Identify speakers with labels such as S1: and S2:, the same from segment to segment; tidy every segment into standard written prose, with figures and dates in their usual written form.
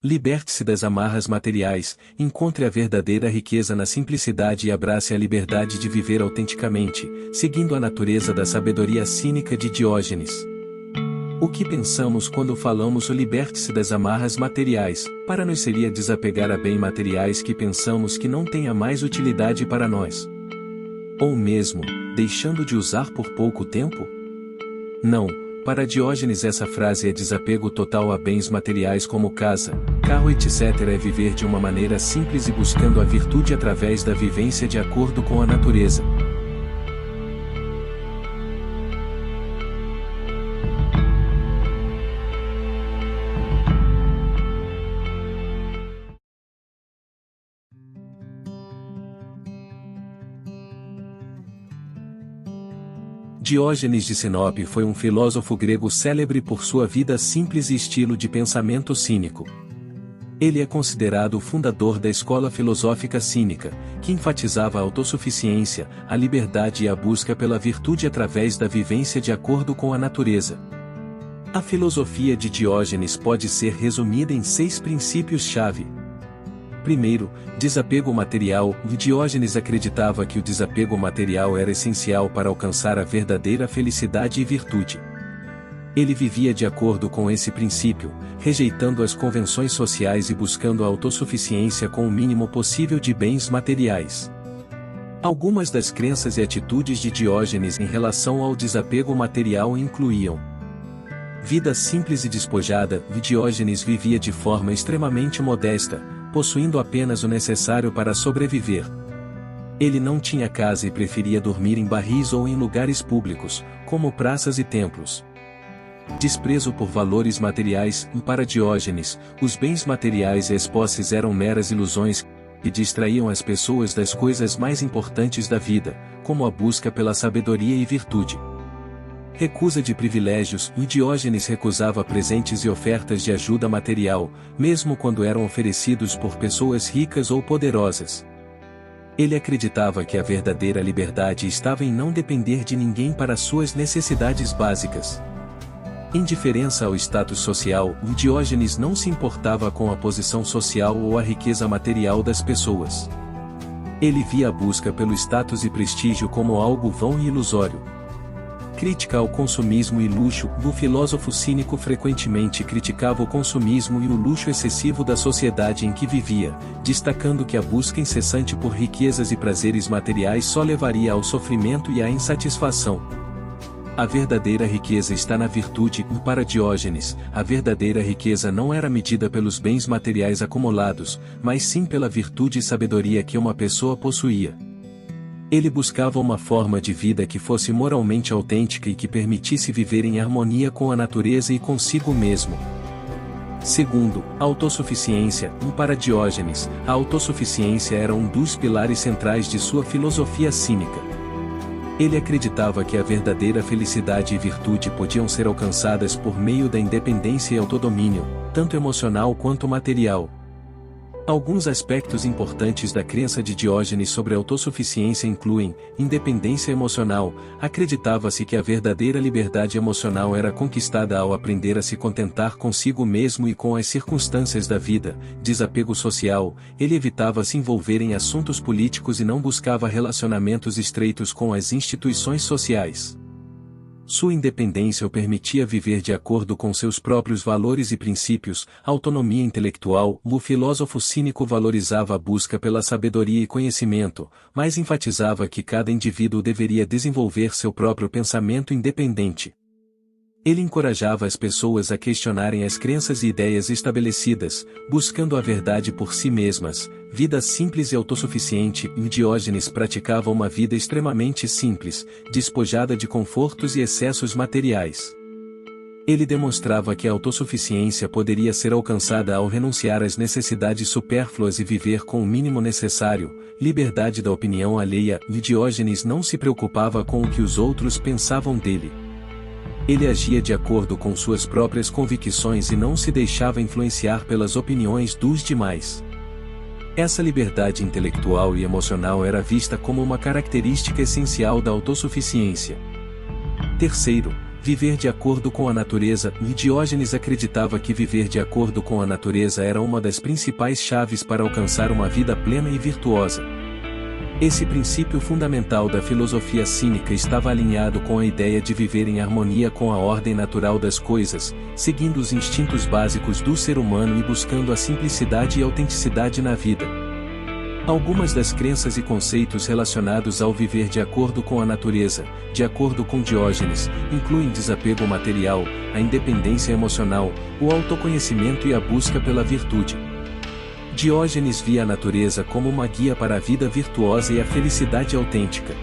S1: Liberte-se das amarras materiais, encontre a verdadeira riqueza na simplicidade e abrace a liberdade de viver autenticamente, seguindo a natureza da sabedoria cínica de Diógenes. O que pensamos quando falamos o liberte-se das amarras materiais? Para nós seria desapegar a bens materiais que pensamos que não tenha mais utilidade para nós. Ou mesmo, deixando de usar por pouco tempo? Não. Para Diógenes essa frase é desapego total a bens materiais como casa, carro etc. É viver de uma maneira simples e buscando a virtude através da vivência de acordo com a natureza. Diógenes de Sinope foi um filósofo grego célebre por sua vida simples e estilo de pensamento cínico. Ele é considerado o fundador da escola filosófica cínica, que enfatizava a autossuficiência, a liberdade e a busca pela virtude através da vivência de acordo com a natureza. A filosofia de Diógenes pode ser resumida em 6 princípios-chave. Primeiro, desapego material. Diógenes acreditava que o desapego material era essencial para alcançar a verdadeira felicidade e virtude. Ele vivia de acordo com esse princípio, rejeitando as convenções sociais e buscando a autossuficiência com o mínimo possível de bens materiais. Algumas das crenças e atitudes de Diógenes em relação ao desapego material incluíam: vida simples e despojada. Diógenes vivia de forma extremamente modesta, possuindo apenas o necessário para sobreviver. Ele não tinha casa e preferia dormir em barris ou em lugares públicos, como praças e templos. Desprezo por valores materiais. Para Diógenes, os bens materiais e as posses eram meras ilusões que distraíam as pessoas das coisas mais importantes da vida, como a busca pela sabedoria e virtude. Recusa de privilégios. Diógenes recusava presentes e ofertas de ajuda material, mesmo quando eram oferecidos por pessoas ricas ou poderosas. Ele acreditava que a verdadeira liberdade estava em não depender de ninguém para suas necessidades básicas. Indiferença ao status social. Diógenes não se importava com a posição social ou a riqueza material das pessoas. Ele via a busca pelo status e prestígio como algo vão e ilusório. Crítica ao consumismo e luxo. O filósofo cínico frequentemente criticava o consumismo e o luxo excessivo da sociedade em que vivia, destacando que a busca incessante por riquezas e prazeres materiais só levaria ao sofrimento e à insatisfação. A verdadeira riqueza está na virtude. Para Diógenes, a verdadeira riqueza não era medida pelos bens materiais acumulados, mas sim pela virtude e sabedoria que uma pessoa possuía. Ele buscava uma forma de vida que fosse moralmente autêntica e que permitisse viver em harmonia com a natureza e consigo mesmo. Segundo, autossuficiência. Para Diógenes, a autossuficiência era um dos pilares centrais de sua filosofia cínica. Ele acreditava que a verdadeira felicidade e virtude podiam ser alcançadas por meio da independência e autodomínio, tanto emocional quanto material. Alguns aspectos importantes da crença de Diógenes sobre a autossuficiência incluem: independência emocional. Acreditava-se que a verdadeira liberdade emocional era conquistada ao aprender a se contentar consigo mesmo e com as circunstâncias da vida. Desapego social. Ele evitava se envolver em assuntos políticos e não buscava relacionamentos estreitos com as instituições sociais. Sua independência o permitia viver de acordo com seus próprios valores e princípios. Autonomia intelectual. O filósofo cínico valorizava a busca pela sabedoria e conhecimento, mas enfatizava que cada indivíduo deveria desenvolver seu próprio pensamento independente. Ele encorajava as pessoas a questionarem as crenças e ideias estabelecidas, buscando a verdade por si mesmas. Vida simples e autossuficiente. Diógenes praticava uma vida extremamente simples, despojada de confortos e excessos materiais. Ele demonstrava que a autossuficiência poderia ser alcançada ao renunciar às necessidades supérfluas e viver com o mínimo necessário. Liberdade da opinião alheia. Diógenes não se preocupava com o que os outros pensavam dele. Ele agia de acordo com suas próprias convicções e não se deixava influenciar pelas opiniões dos demais. Essa liberdade intelectual e emocional era vista como uma característica essencial da autossuficiência. Terceiro, Viver de acordo com a natureza. Diógenes acreditava que viver de acordo com a natureza era uma das principais chaves para alcançar uma vida plena e virtuosa. Esse princípio fundamental da filosofia cínica estava alinhado com a ideia de viver em harmonia com a ordem natural das coisas, seguindo os instintos básicos do ser humano e buscando a simplicidade e autenticidade na vida. Algumas das crenças e conceitos relacionados ao viver de acordo com a natureza, de acordo com Diógenes, incluem desapego material, a independência emocional, o autoconhecimento e a busca pela virtude. Diógenes via a natureza como uma guia para a vida virtuosa e a felicidade autêntica.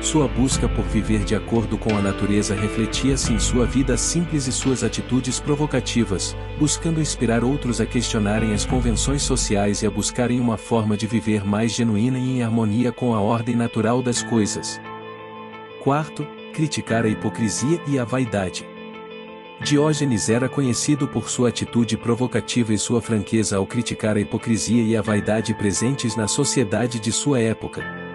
S1: Sua busca por viver de acordo com a natureza refletia-se em sua vida simples e suas atitudes provocativas, buscando inspirar outros a questionarem as convenções sociais e a buscarem uma forma de viver mais genuína e em harmonia com a ordem natural das coisas. Quarto, criticar a hipocrisia e a vaidade. Diógenes era conhecido por sua atitude provocativa e sua franqueza ao criticar a hipocrisia e a vaidade presentes na sociedade de sua época.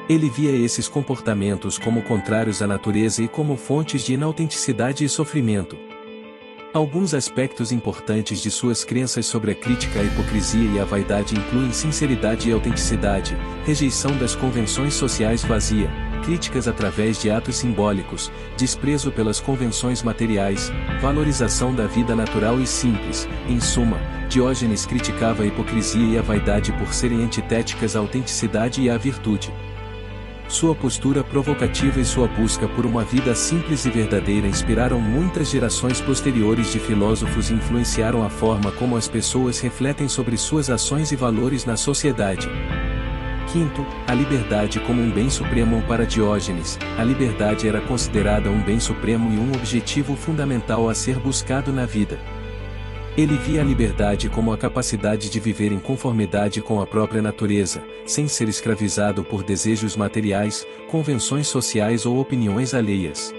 S1: Ele via esses comportamentos como contrários à natureza e como fontes de inautenticidade e sofrimento. Alguns aspectos importantes de suas crenças sobre a crítica à hipocrisia e à vaidade incluem sinceridade e autenticidade, rejeição das convenções sociais vazia, críticas através de atos simbólicos, desprezo pelas convenções materiais, valorização da vida natural e simples. Em suma, Diógenes criticava a hipocrisia e a vaidade por serem antitéticas à autenticidade e à virtude. Sua postura provocativa e sua busca por uma vida simples e verdadeira inspiraram muitas gerações posteriores de filósofos e influenciaram a forma como as pessoas refletem sobre suas ações e valores na sociedade. Quinto, a liberdade como um bem supremo. Para Diógenes, a liberdade era considerada um bem supremo e um objetivo fundamental a ser buscado na vida. Ele via a liberdade como a capacidade de viver em conformidade com a própria natureza, sem ser escravizado por desejos materiais, convenções sociais ou opiniões alheias.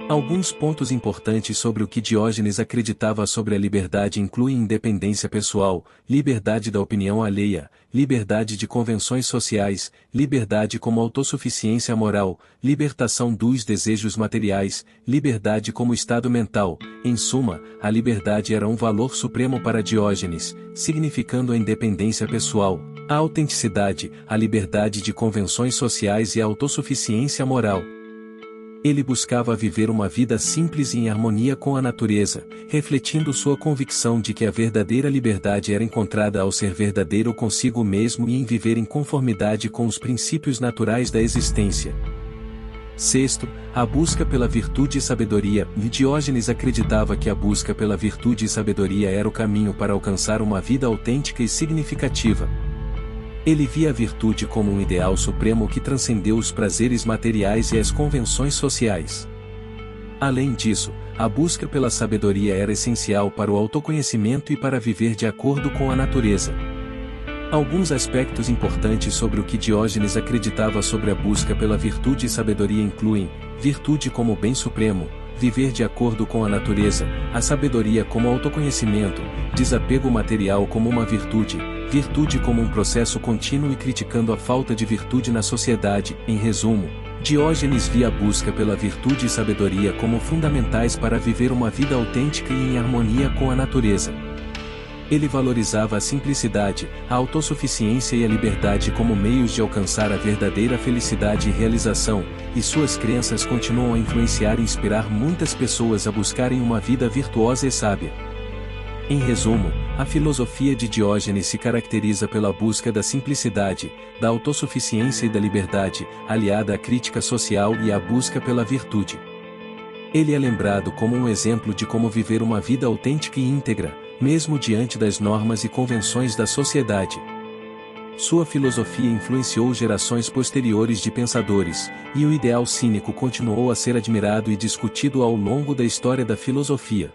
S1: Alguns pontos importantes sobre o que Diógenes acreditava sobre a liberdade incluem independência pessoal, liberdade da opinião alheia, liberdade de convenções sociais, liberdade como autossuficiência moral, libertação dos desejos materiais, liberdade como estado mental. Em suma, a liberdade era um valor supremo para Diógenes, significando a independência pessoal, a autenticidade, a liberdade de convenções sociais e a autossuficiência moral. Ele buscava viver uma vida simples e em harmonia com a natureza, refletindo sua convicção de que a verdadeira liberdade era encontrada ao ser verdadeiro consigo mesmo e em viver em conformidade com os princípios naturais da existência. Sexto, a busca pela virtude e sabedoria. Diógenes acreditava que a busca pela virtude e sabedoria era o caminho para alcançar uma vida autêntica e significativa. Ele via a virtude como um ideal supremo que transcendeu os prazeres materiais e as convenções sociais. Além disso, a busca pela sabedoria era essencial para o autoconhecimento e para viver de acordo com a natureza. Alguns aspectos importantes sobre o que Diógenes acreditava sobre a busca pela virtude e sabedoria incluem: virtude como bem supremo, viver de acordo com a natureza, a sabedoria como autoconhecimento, desapego material como uma virtude, virtude como um processo contínuo e criticando a falta de virtude na sociedade. Em resumo, Diógenes via a busca pela virtude e sabedoria como fundamentais para viver uma vida autêntica e em harmonia com a natureza. Ele valorizava a simplicidade, a autossuficiência e a liberdade como meios de alcançar a verdadeira felicidade e realização, e suas crenças continuam a influenciar e inspirar muitas pessoas a buscarem uma vida virtuosa e sábia. Em resumo, a filosofia de Diógenes se caracteriza pela busca da simplicidade, da autossuficiência e da liberdade, aliada à crítica social e à busca pela virtude. Ele é lembrado como um exemplo de como viver uma vida autêntica e íntegra, mesmo diante das normas e convenções da sociedade. Sua filosofia influenciou gerações posteriores de pensadores, e o ideal cínico continuou a ser admirado e discutido ao longo da história da filosofia.